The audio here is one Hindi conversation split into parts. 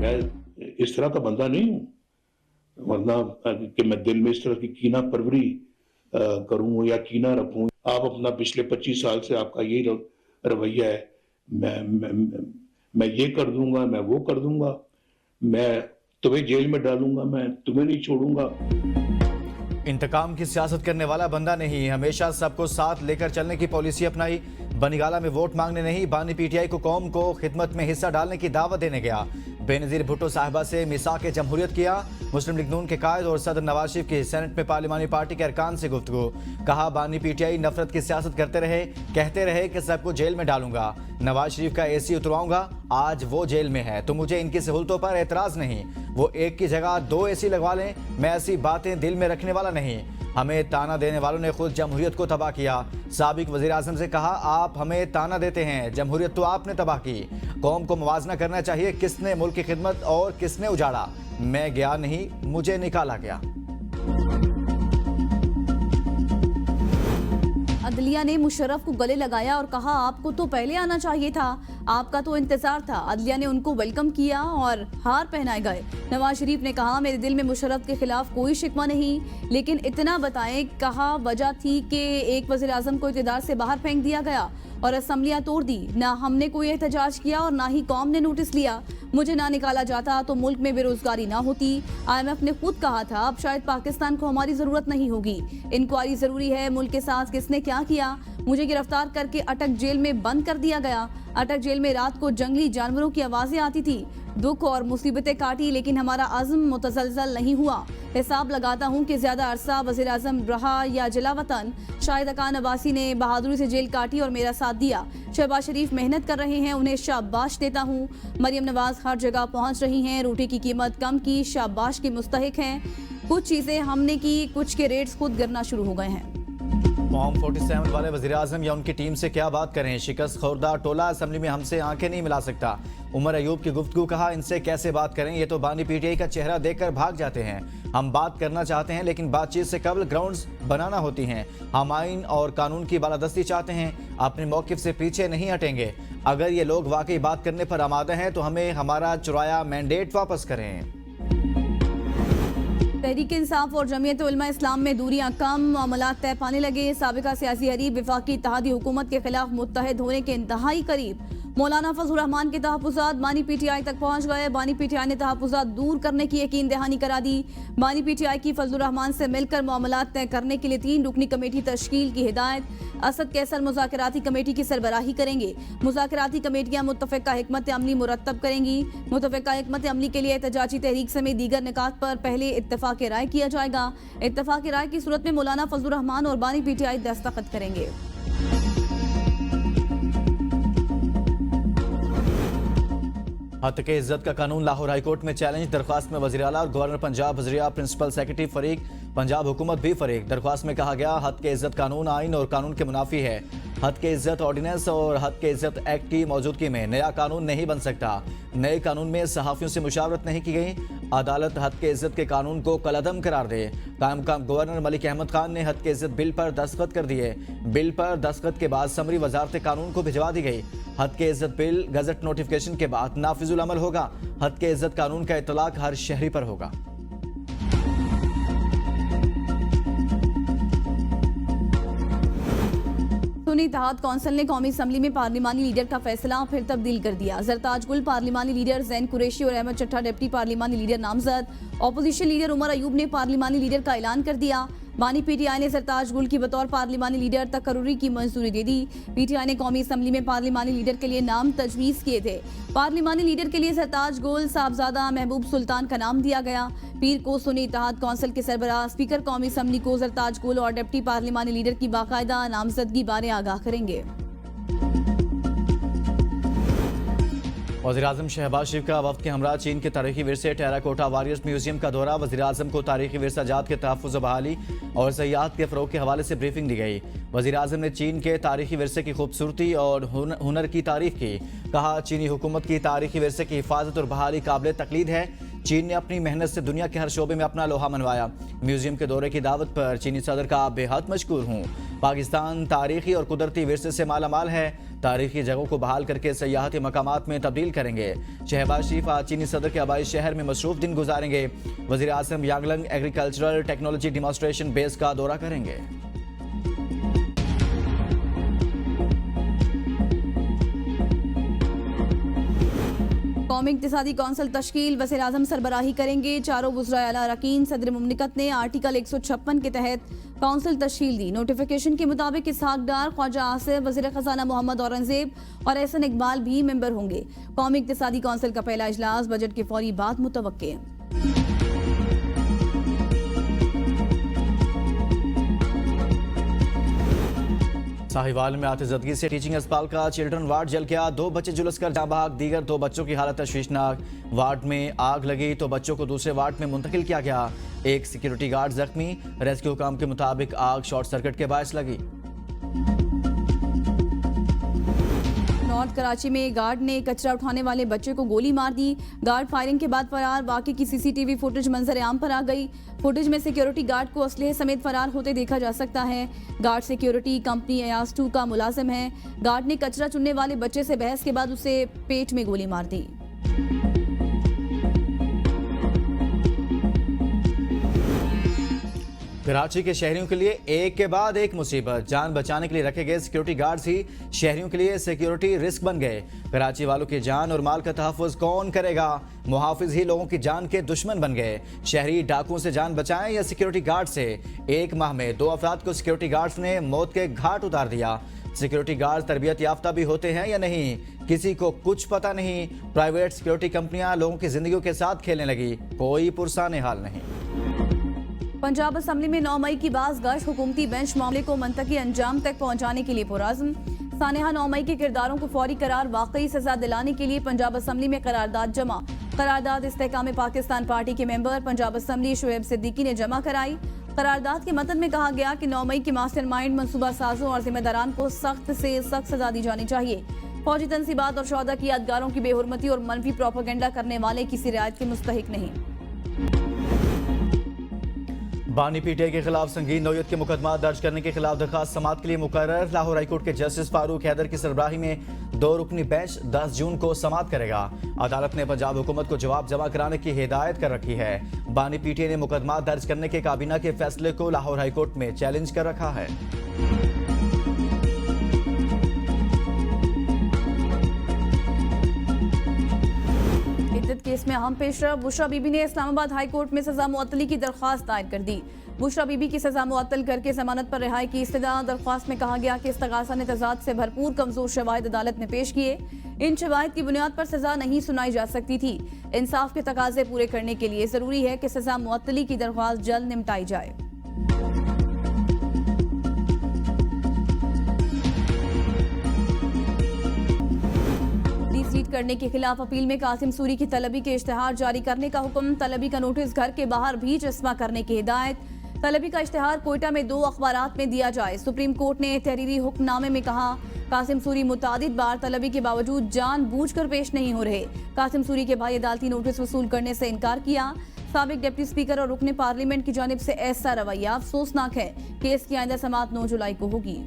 मैं इस तरह का बंदा नहीं हूँ, वरना कि मैं दिल में इस तरह की कीना परवरी करूँ या कीना रखूँ। आप अपना पिछले 25 साल से आपका यही रवैया है, मैं ये कर दूंगा, मैं वो कर दूंगा, मैं तुम्हें जेल में डालूंगा, मैं तुम्हें नहीं छोड़ूंगा। इंतकाम की सियासत करने वाला बंदा नहीं, हमेशा सबको साथ लेकर चलने की पॉलिसी अपनाई। बनीगाला में वोट मांगने नहीं, बानी पीटीआई को कौम को खिदमत में हिस्सा डालने की दावत देने गया। बेनजीर भुट्टो साहिबा से मिसाक जमहूरियत किया। मुस्लिम लीग नून के कायद और सदर नवाज शरीफ की सेनेट में पार्लिमानी पार्टी के अरकान से गुफ्तगू। कहा, बानी पीटीआई नफरत की सियासत करते रहे, कहते रहे कि सबको जेल में डालूंगा, नवाज शरीफ का एसी उतरवाऊंगा। आज वो जेल में है तो मुझे इनकी सहूलतों पर एतराज नहीं। वो एक की जगह 2 एसी लगवा लें, मैं ऐसी बातें दिल में रखने वाला नहीं। हमें ताना देने वालों ने खुद जमहूरियत को तबाह किया। साबिक वजीर आजम से कहा, आप हमें ताना देते हैं, जमहूरियत तो आपने तबाह की। कौम को मुवाजना करना चाहिए, किसने मुल्क की खिदमत और किसने उजाड़ा। मैं गया नहीं, मुझे निकाला गया। अदलिया ने मुशर्रफ को गले लगाया और कहा, आपको तो पहले आना चाहिए था, आपका तो इंतजार था। अदलिया ने उनको वेलकम किया और हार पहनाए गए। नवाज शरीफ ने कहा, मेरे दिल में मुशर्रफ के खिलाफ कोई शिकवा नहीं, लेकिन इतना बताएं। कहा, वजह थी कि एक वज़ीर आज़म को इक़्तिदार से बाहर फेंक दिया गया और असम्बलियाँ तोड़ दी। ना हमने कोई एहतजाज किया और ना ही कौम ने नोटिस लिया। मुझे ना निकाला जाता तो मुल्क में बेरोजगारी ना होती। IMF ने खुद कहा था, अब शायद पाकिस्तान को हमारी जरूरत नहीं होगी। इंक्वायरी जरूरी है, मुल्क के साथ किसने क्या किया। मुझे गिरफ्तार करके अटक जेल में बंद कर दिया गया। अटक जेल में रात को जंगली जानवरों की आवाजें आती थी। दुख और मुसीबतें काटी, लेकिन हमारा अज़्म मुतज़लज़ल नहीं हुआ। हिसाब लगाता हूँ कि ज्यादा अरसा वज़ीर आज़म रहा या जलावतन। शाहिद खान अब्बासी ने बहादुरी से जेल काटी और मेरा साथ दिया। शहबाज शरीफ मेहनत कर रहे हैं, उन्हें शाबाश देता हूँ। मरियम नवाज हर जगह पहुँच रही हैं, रोटी की कीमत कम की, शाबाश की मुस्तहिक हैं। कुछ चीज़ें हमने की, कुछ के रेट्स खुद गिरना शुरू हो गए हैं। फॉर्म 47 वाले वज़ीर आज़म या उनकी टीम से क्या बात करें। शिकस्त खोरदा टोला असम्बली में हमसे आंखें नहीं मिला सकता। उमर अयूब की गुफ्तगू। कहा, इनसे कैसे बात करें, ये तो बानी पीटीआई का चेहरा देखकर भाग जाते हैं। हम बात करना चाहते हैं, लेकिन बातचीत से कबल ग्राउंड्स बनाना होती हैं। हम आइन और कानून की बालादस्ती चाहते हैं, अपने मौक़िफ़ से पीछे नहीं हटेंगे। अगर ये लोग वाकई बात करने पर आमादा हैं तो हमें हमारा चुराया मैंडेट वापस करें। तहरीक इंसाफ और जमीयत उलमा इस्लाम में दूरियां कम, मामलात तय पाने लगे। साबिका सियासी हरीफ वफाकी इत्तेहादी हुकूमत के खिलाफ मुत्तहद होने के इंतहाई करीब। मौलाना फजलुर रहमान के तहफ़्फ़ुज़ात बानी पीटीआई तक पहुँच गए। बानी पीटीआई ने तहफ़्फ़ुज़ात दूर करने की यकीन दहानी करा दी। बानी पीटीआई की फजलुर रहमान से मिलकर मामलात तय करने के लिए 3 रुकनी कमेटी तश्कील की हिदायत। असद कैसर मुज़ाकराती कमेटी की सरबराही करेंगे। मुज़ाकराती कमेटियाँ मुत्तफ़िक़ा हिकमत अमली मुरतब करेंगी। मुत्तफ़िक़ा हिकमत अमली के लिए एहतजाजी तहरीक समेत दीगर निकात पर पहले इत्तफ़ाक़ राय किया जाएगा। इत्तफ़ाक़ राय की सूरत में मौलाना फजलुर रहमान और बानी पीटीआई दस्तखत करेंगे। हत्या के इज्जत का कानून लाहौर हाईकोर्ट में चैलेंज। दरख्वास्त में वज़ीर आला और गवर्नर पंजाब वज़ीर प्रिंसिपल सेक्रेटरी फरीक, पंजाब हुकूमत भी फरीक। दरख्वास्त में कहा गया, हद के इज्जत कानून आइन और कानून के मुनाफी है। हद के इज्जत ऑर्डिनेंस और हद के इज्जत एक्ट की मौजूदगी में नया कानून नहीं बन सकता। नए कानून में सहाफ़ियों से मुशावरत नहीं की गई। अदालत हद के इज्जत के कानून को कलअदम करार दे। कायम गवर्नर मलिक अहमद खान ने हद के इज्जत बिल पर दस्तखत कर दिए। बिल पर दस्तखत के बाद समरी वजारत कानून को भिजवा दी गई। हद के इज्जत बिल गजट नोटिफिकेशन के बाद नाफिजुल अमल होगा। हद के इज्जत कानून का इतलाक हर शहरी पर होगा। सुन्नी इत्तेहाद कौंसिल ने कौमी असम्बली में पार्लिमानी लीडर का फैसला फिर तब्दील कर दिया। जरताज गुल पार्लिमानी लीडर, जैन कुरैशी और अहमद चट्टा डिप्टी पार्लिमानी लीडर नामजद। अपोजिशन लीडर उमर अयूब ने पार्लिमानी लीडर का ऐलान कर दिया। बानी पीटीआई ने सरताज गुल की बतौर पार्लिमानी लीडर तकर्रुरी की मंजूरी दे दी। पीटीआई ने कौमी असम्बली में पार्लिमानी लीडर के लिए नाम तजवीज़ किए थे। पार्लिमानी लीडर के लिए सरताज गुल, साहबजादा महबूब सुल्तान का नाम दिया गया। पीर को सुन्नी इत्तेहाद कौंसिल के सरबराह स्पीकर कौमी असम्बली को सरताज गुल और डिप्टी पार्लिमानी लीडर की बाकायदा नामजदगी बारे आगाह करेंगे। वज़ीर-ए-आज़म शहबाज शरीफ का वफ्द के हमरा चीन के तारीखी विरसे टेराकोटा वॉरियर्स म्यूजियम का दौरा। वज़ीर-ए-आज़म को तारीखी विरसाजात के तहफ़्फ़ुज़ बहाली और सयाहत के फ़रोग़ के हवाले से ब्रीफिंग दी गई। वज़ीर-ए-आज़म ने चीन के तारीखी विरसे की खूबसूरती और हुनर की तारीफ़ की। कहा, चीनी हुकूमत की तारीखी विरसे की हिफाजत और बहाली काबिल तक़लीद है। चीन ने अपनी मेहनत से दुनिया के हर शोबे में अपना लोहा मनवाया। म्यूजियम के दौरे की दावत पर चीनी सदर का बेहद मशकूर हूँ। पाकिस्तान तारीखी और कुदरती विरसे से मालामाल है। तारीखी जगहों को बहाल करके सयाहती मकामात में तब्दील करेंगे। शहबाज शरीफ आज चीनी सदर के आबाई शहर में मसरूफ दिन गुजारेंगे। वज़ीर आज़म यांगलंग एग्रीकल्चरल टेक्नोलॉजी डिमॉन्स्ट्रेशन बेस का दौरा करेंगे। कौमी इक्तिसादी कौंसिल तश्कील वज़ीर आज़म सरबराही करेंगे। चारों वुज़राए आला अरकान सदर मुमलिकत ने आर्टिकल 156 के तहत कौंसिल तश्कील दी। नोटिफिकेशन के मुताबिक इसहाक डार, ख्वाजा आसिफ, वज़ीर खजाना मोहम्मद औरंगजेब और एहसन इकबाल भी मेंबर होंगे। कौमी इक्तिसादी कौंसिल का पहला इजलास बजट के फौरी बाद मुतवक्के। साहिवाल में आतिशदगी से टीचिंग अस्पताल का चिल्ड्रन वार्ड जल गया। 2 बच्चे झुलस कर जाँ बहक, दीगर 2 बच्चों की हालत तशवीशनाक। वार्ड में आग लगी तो बच्चों को दूसरे वार्ड में मुंतकिल किया गया। एक सिक्योरिटी गार्ड जख्मी। रेस्क्यू हुकाम के मुताबिक आग शॉर्ट सर्किट के बायस लगी। नॉर्थ कराची में गार्ड ने कचरा उठाने वाले बच्चे को गोली मार दी। गार्ड फायरिंग के बाद फरार। वाकई की सीसीटीवी फुटेज मंजर आम पर आ गई। फुटेज में सिक्योरिटी गार्ड को असलहे समेत फरार होते देखा जा सकता है। गार्ड सिक्योरिटी कंपनी अयाज 2 का मुलाजिम है। गार्ड ने कचरा चुनने वाले बच्चे से बहस के बाद उसे पेट में गोली मार दी। कराची के शहरियों के लिए एक के बाद एक मुसीबत। जान बचाने के लिए रखे गए सिक्योरिटी गार्ड्स ही शहरियों के लिए सिक्योरिटी रिस्क बन गए। कराची वालों की जान और माल का तहफ़्फ़ुज़ कौन करेगा? मुहाफिज ही लोगों की जान के दुश्मन बन गए। शहरी डाकुओं से जान बचाएं या सिक्योरिटी गार्ड से? 1 माह में 2 अफराद को सिक्योरिटी गार्ड्स ने मौत के घाट उतार दिया। सिक्योरिटी गार्ड तरबियत याफ्ता भी होते हैं या नहीं, किसी को कुछ पता नहीं। प्राइवेट सिक्योरिटी कंपनियां लोगों की जिंदगियों के साथ खेलने लगी। कोई पुरसाने हाल नहीं। पंजाब असम्बली में 9 मई की बाज़ गश्त। हुकूमती बेंच मामले को मंतकी अंजाम तक पहुंचाने के लिए पुरअज़्म। सानेहा 9 मई के किरदारों को फौरी करार वाकई सजा दिलाने के लिए पंजाब असम्बली में करारदाद जमा। करारदाद इस्तेहकाम पाकिस्तान पार्टी के मेंबर पंजाब असम्बली शुएब सिद्दीकी ने जमा कराई। करारदाद के मतन में कहा गया कि 9 मई के मास्टरमाइंड मंसूबा साजों और जिम्मेदारान को सख्त से सख्त सजा दी जानी चाहिए। फौजी तनसीबात और शोहदा की यादगारों की बेहुरमती और मनफी प्रोपेगेंडा करने वाले किसी रियायत के मुस्तहिक नहीं। बानी पीटीआई के खिलाफ संगीन नौयत के मुकदमा दर्ज करने के खिलाफ दरखास्त समाअत के लिए मुकर्रर। लाहौर हाईकोर्ट के जस्टिस फारूक हैदर की सरबराही में 2 रुकनी बेंच 10 जून को समाअत करेगा। अदालत ने पंजाब हुकूमत को जवाब जमा कराने की हिदायत कर रखी है। बानी पीटीआई ने मुकदमा दर्ज करने के काबीना के फैसले को लाहौर हाईकोर्ट में चैलेंज कर रखा है। केस में अहम पेशरफ। बुशरा बीबी ने इस्लामाबाद हाई कोर्ट में सजा मुअत्तली की दरख्वास्त दायर कर दी। बुशरा बीबी की सजा मुअत्तल करके जमानत पर रिहाई की इस्तदा। दरख्वास्त में कहा गया कि इस्तगासा ने तजाद से भरपूर कमजोर शवाहिद अदालत ने पेश किए। इन शवाहिद की बुनियाद पर सजा नहीं सुनाई जा सकती थी। इंसाफ के तकाजे पूरे करने के लिए जरूरी है कि सजा मुअत्तली की दरख्वास्त जल्द निपटाई जाए। सीट करने के खिलाफ अपील में कासिम सूरी की तलबी के इश्तेहार जारी करने का हुक्म। तलबी का नोटिस घर के बाहर भी जस्मा करने की हिदायत। तलबी का इश्तेहार कोयटा में 2 अखबारात में दिया जाए। सुप्रीम कोर्ट ने तहरीरी हुक्मनामे में कहा कासिम सूरी मुतादिद बार तलबी के बावजूद जानबूझकर पेश नहीं हो रहे। कासिम सूरी के भाई अदालती नोटिस वसूल करने से इनकार किया। साबिक डिप्टी स्पीकर और रुकने पार्लियामेंट की जानिब से ऐसा रवैया अफसोसनाक है। केस की आइंदा समाअत 9 जुलाई को होगी।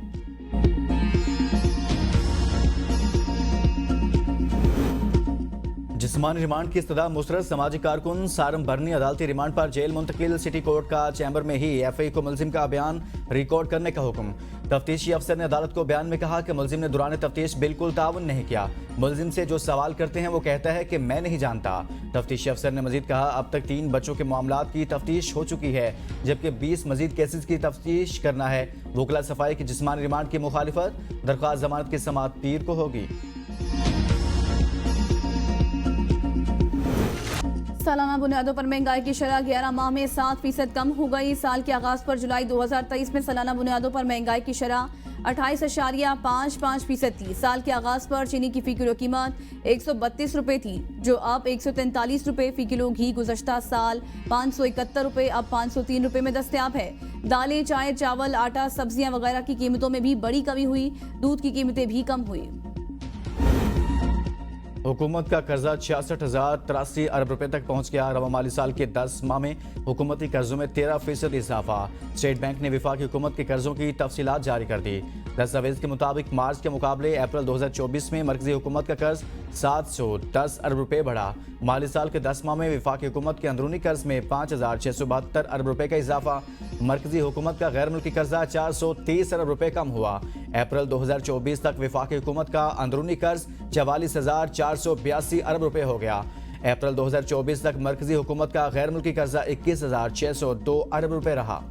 जिस्मानी रिमांड की इस्तदा मुस्तरद। समाजी कारकुन सारम बरनी अदालती रिमांड पर जेल मुंतकिल। सिटी कोर्ट का चैम्बर में ही एफआई को मुलजिम का बयान रिकॉर्ड करने का हुक्म। तफ्तीशी अफसर ने अदालत को बयान में कहा कि मुलजिम ने दौरान तफ्तीश बिल्कुल ताउन नहीं किया। मुलजिम से जो सवाल करते हैं वो कहता है कि मैं नहीं जानता। तफ्तीशी अफसर ने मजीद कहा अब तक 3 बच्चों के मामलात की तफ्तीश हो चुकी है, जबकि 20 मजीद केसेस की तफ्तीश करना है। वकला सफाई की जिस्मानी रिमांड की मुखालिफत। दरख्वास्त जमानत की समाअत पीर को होगी। सालाना बुनियादों पर महंगाई की शरह 11 माह में 7% कम हो गई। साल के आगाज पर जुलाई 2023 में सालाना बुनियादों पर महंगाई की शरह 28.55% थी। साल के आगाज पर चीनी की फी किलो कीमत 132 रुपए थी, जो अब 143 रुपए फी किलो। घी गुज़श्ता साल 571 रुपए अब 503 रुपए में दस्तयाब है। दालें, चाय, चावल, आटा, सब्जियां वगैरह की कीमतों में भी बड़ी कमी हुई। दूध की कीमतें भी कम हुई। हुकूमत का कर्जा 66,083 अरब रुपए तक पहुंच गया। रवा माली साल के 10 माह में हुकूमती कर्जों में 13% इजाफा। स्टेट बैंक ने वफाकी हुकूमत के कर्जों की तफसीलात जारी कर दी। दस्तावेज के मुताबिक मार्च के मुकाबले अप्रैल 2024 में मरकजी हुकूमत का कर्ज 710 अरब रुपए बढ़ा। माली साल के 10 माह में वफाकी हुकूमत के अंदरूनी कर्ज में 5,672 अरब रुपए का इजाफा। मरकजी हुकूमत का गैर मुल्की कर्जा 430 अरब रुपए कम हुआ। अप्रैल 2024 तक वफाकी हुकूमत का अंदरूनी कर्ज 44,482 अरब रुपए हो गया। अप्रैल 2024 तक मरकजी हुकूमत का गैर मुल्की कर्जा 21,602 अरब रुपए रहा।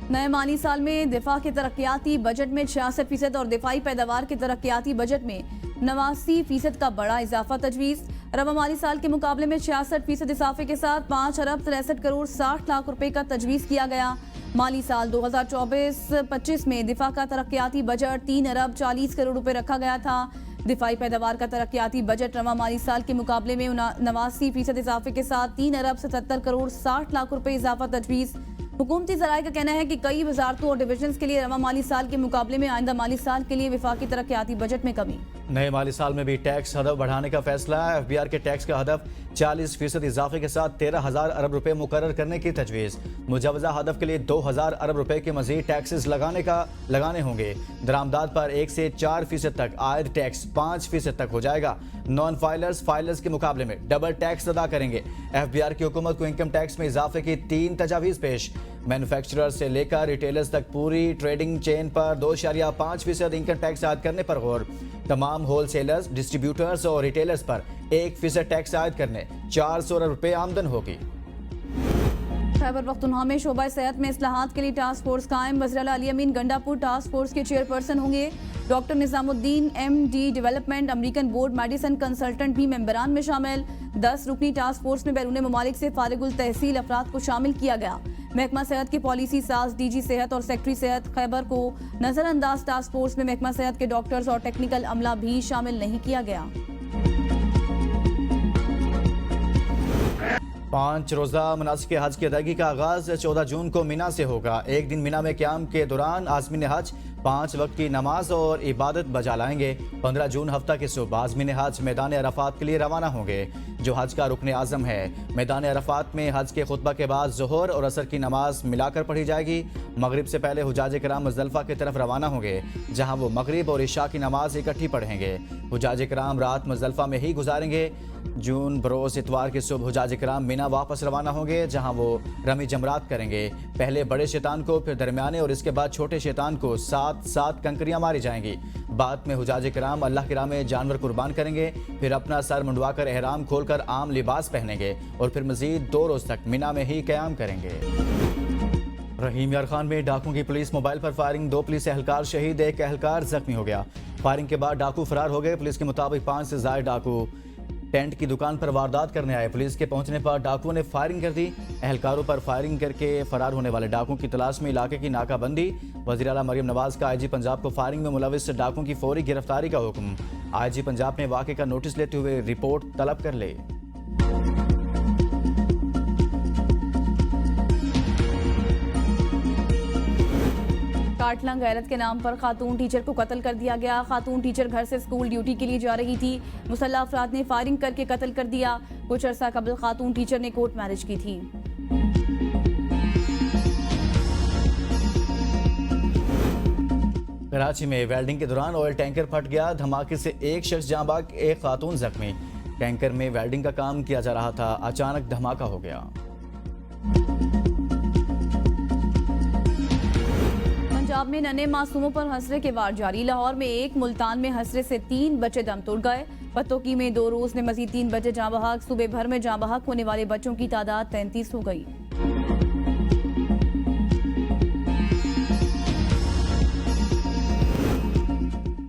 नए माली साल में दिफा के तरक्याती बजट में 66% और दिफाई पैदावार के तरक्याती बजट में 89% का बड़ा इजाफा तजवीज़। रवा माली साल के मुकाबले में 66% इजाफे के साथ 5 अरब 63 करोड़ 60 लाख रुपए का तजवीज़ किया गया। माली साल 2024-25 में दिफा का तरक्याती बजट 3 अरब 40 करोड़ रुपए रखा गया था। दिफाई पैदावार का तरक्याती बजट रवा माली साल के मुकाबले में 89% इजाफे के साथ 3 अरब 77 करोड़ 60 लाख रुपए इजाफा तजवीज़। हुकूमती ज़राए का कहना है कि कई वजारतों और डिविजन्स के लिए रवा माली साल के मुकाबले में आइंदा माली साल के लिए वफाकी तरक्याती बजट में कमी। नए माली साल में भी टैक्स हदफ बढ़ाने का फैसला। FBR के टैक्स का हदफ 40% इजाफे के साथ 13,000 अरब रुपए मुकर्रर करने की तजवीज़। मुजवजा हदफ के लिए 2,000 अरब रुपए के मजीद टैक्सेस लगाने होंगे। दरामदात पर 1 से 4% तक आयद टैक्स 5% तक हो जाएगा। नॉन फाइलर्स के मुकाबले में डबल टैक्स अदा करेंगे। FBR की हुकूमत को इनकम टैक्स में इजाफे की 3 तजावीज़ पेश। मैन्युफैक्चरर से लेकर रिटेलर्स तक पूरी ट्रेडिंग चेन पर 2.5% इनकम टैक्स आयद करने पर गौर। तमाम होलसेलर्स, डिस्ट्रीब्यूटर्स और रिटेलर्स पर 1% टैक्स आयद करने 400 अरब रुपए आमदन होगी। खैबर पख्तूनख्वा में शोबा सेहत में इस्लाहात के लिए टास्क फोर्स कायम। वज़ीर आला अली अमीन गंडापुर टास्क फोर्स के चेयरपर्सन होंगे। Doctor Nizamuddin MD development American board medicine consultant भी मेंबरान में शामिल। 10 रुकनी टास्क फोर्स में बैरून ममालिक से फारिगुल तहसील अफराद को शामिल किया गया। महकमा सेहत की पॉलिसी साज DG सेहत और सेक्रेटरी सेहत खैबर को नजरअंदाज। टास्क फोर्स में महकमा सेहत के डॉक्टर्स और टेक्निकल अमला भी शामिल नहीं किया गया। 5 रोज़ा मनासिक हज की अदायगी का आगाज 14 जून को मिना से होगा। एक दिन मिना में क़याम के दौरान आज़मीन हज 5 वक्त की नमाज और इबादत बजा लाएंगे। 15 जून हफ्ता के सुबह आज़मीन हज मैदान अरफात के लिए रवाना होंगे, जो हज का रुकन आज़म है। मैदान अरफात में हज के खुतबा के बाद ज़ोहर और असर की नमाज मिलाकर पढ़ी जाएगी। मगरिब से पहले हुजाज कराम मुज़दलिफ़ा की तरफ रवाना होंगे, जहाँ वो मगरिब और इशा की नमाज इकट्ठी पढ़ेंगे। हुजाज कराम रात मुज़दलिफ़ा में ही गुजारेंगे। जून बरोज़ इतवार की सुबह हुजाज कराम मिना वापस रवाना होंगे, जहाँ वो रमी जमरात करेंगे। पहले बड़े शैतान को, फिर दरमियाने और इसके बाद छोटे शैतान को 7 कंकरियां मारी जाएंगी। बाद में हुजाज कराम अल्लाह की राह में जानवर कुर्बान करेंगे, फिर अपना सर मुंडवाकर एहराम खोलकर आम लिबास पहनेंगे और फिर मजीद 2 रोज तक मिना में ही क़याम करेंगे। रहीम यार खान में डाकुओं की पुलिस मोबाइल पर फायरिंग, 2 पुलिस एहलकार शहीद, 1 एहलकार जख्मी हो गया। फायरिंग के बाद डाकू फरार हो गए। पुलिस के मुताबिक 5 से ज़ायद डाकू टेंट की दुकान पर वारदात करने आए। पुलिस के पहुंचने पर डाकुओं ने फायरिंग कर दी। एहलकारों पर फायरिंग करके फरार होने वाले डाकुओं की तलाश में इलाके की नाकाबंदी। वज़ीर आला मरियम नवाज का IG पंजाब को फायरिंग में मुलविस डाकुओं की फौरी गिरफ्तारी का हुक्म। IG पंजाब ने वाक़े का नोटिस लेते हुए रिपोर्ट तलब कर ले। काटलंग गैरत के नाम पर खातून टीचर को कत्ल कर दिया गया। खातून टीचर घर से स्कूल ड्यूटी के लिए जा रही थी। मुसल्लह अफराद ने फायरिंग करके कत्ल कर दिया। कुछ अरसा कबल खातून टीचर ने कोर्ट मैरिज की थी। कराची में वेल्डिंग के दौरान ऑयल टैंकर फट गया। धमाके से 1 शख्स जाँ बहक, 1 खातून जख्मी। टैंकर में वेल्डिंग का काम किया जा रहा था, अचानक धमाका हो गया। पंजाब में नन्हे मासूमों पर हंसरे के वार जारी। लाहौर में 1, मुल्तान में हंसरे से 3 बच्चे दम तोड़ गए। पतोकी में 2 रोज में मजीद 3 बच्चे जाँ बहक। सूबे भर में जाँ बहक होने वाले बच्चों की तादाद 33 हो गई।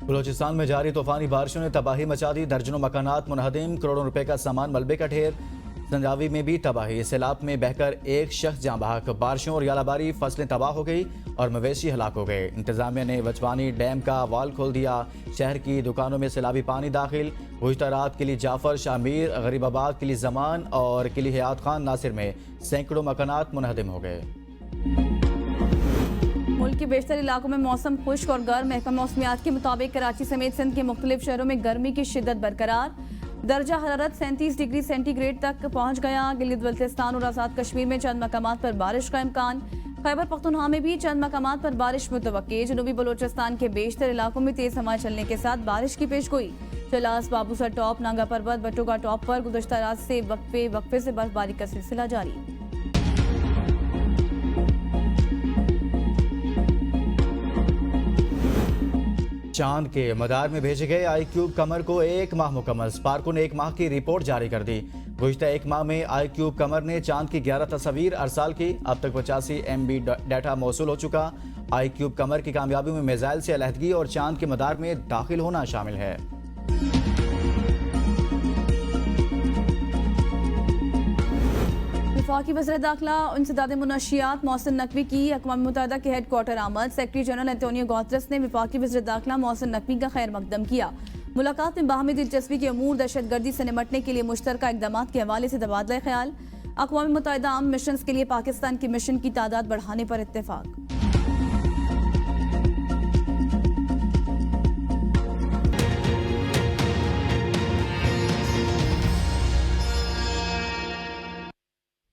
बलोचिस्तान में जारी तूफानी बारिशों ने तबाही मचा दी। दर्जनों मकानात मुनहदिम, करोड़ों रुपए का सामान मलबे का ढेर। संजावी में भी तबाही, सैलाब में बहकर 1 शख्स जाँ बहक। बारिशों और यालाबारी फसलें तबाह हो गई और मवेशी हलाक हो गए। इंतजामिया ने वचवानी डैम का वाल खोल दिया। शहर की दुकानों में सैलाबी पानी दाखिल। गुज़श्ता रात किली जाफर, शामीर, गरीबाबाद, किली जमान और किली हयात खान नासिर में सैकड़ों मकानात मुनहदिम हो गए। मुल्क के बेशतर इलाकों में मौसम खुश्क और गर्म। महकमा मौसमियात के मुताबिक कराची समेत सिंध के मुख्तलिफ शहरों में गर्मी की शिद्दत बरकरार। दर्जा हरारत 37 डिग्री सेंटीग्रेड तक पहुंच गया। गिलगित बल्तिस्तान और आज़ाद कश्मीर में चंद मकामात पर बारिश का इम्कान। खैबर पख्तूनख्वा में भी चंद मकामात पर बारिश मुतवक्के। जनूबी बलोचिस्तान के बेशतर इलाकों में तेज हवाएं चलने के साथ बारिश की पेशगोई। चलास, बाबूसर टॉप, नांगा पर्वत, बटुका टॉप पर गुज़श्ता रात से वक्फे से बर्फबारी का सिलसिला जारी। चांद के मदार में भेजे गए आईक्यूब कमर को 1 माह मुकम्मल। स्पार्को ने 1 माह की रिपोर्ट जारी कर दी। गुज़श्ता 1 माह में आईक्यूब कमर ने चांद की 11 तस्वीर अरसाल की। अब तक 85 MB डाटा मौसूल हो चुका। आईक्यूब कमर की कामयाबी में मिसाइल से अलहदगी और चांद के मदार में दाखिल होना शामिल है। वफाकी वज़ीर दाखिला इंसदाद मुनशियात मोहसिन नकवी की अक़वाम मुत्तहिदा के हेड क्वार्टर आमद। सेक्रेटरी जनरल एंटोनियो गुतेरेस ने वफाकी वज़ीर दाखिला मोहसिन नकवी का खैर मकदम किया। मुलाकात में बाहमी दिलचस्पी के अमूर, दहशतगर्दी से निमटने के लिए मुश्तरका इक़दामात के हवाले से तबादला ख्याल। अक़वाम मुत्तहिदा आम मिशन के लिए पाकिस्तान की मिशन की तादाद बढ़ाने पर इत्तेफाक।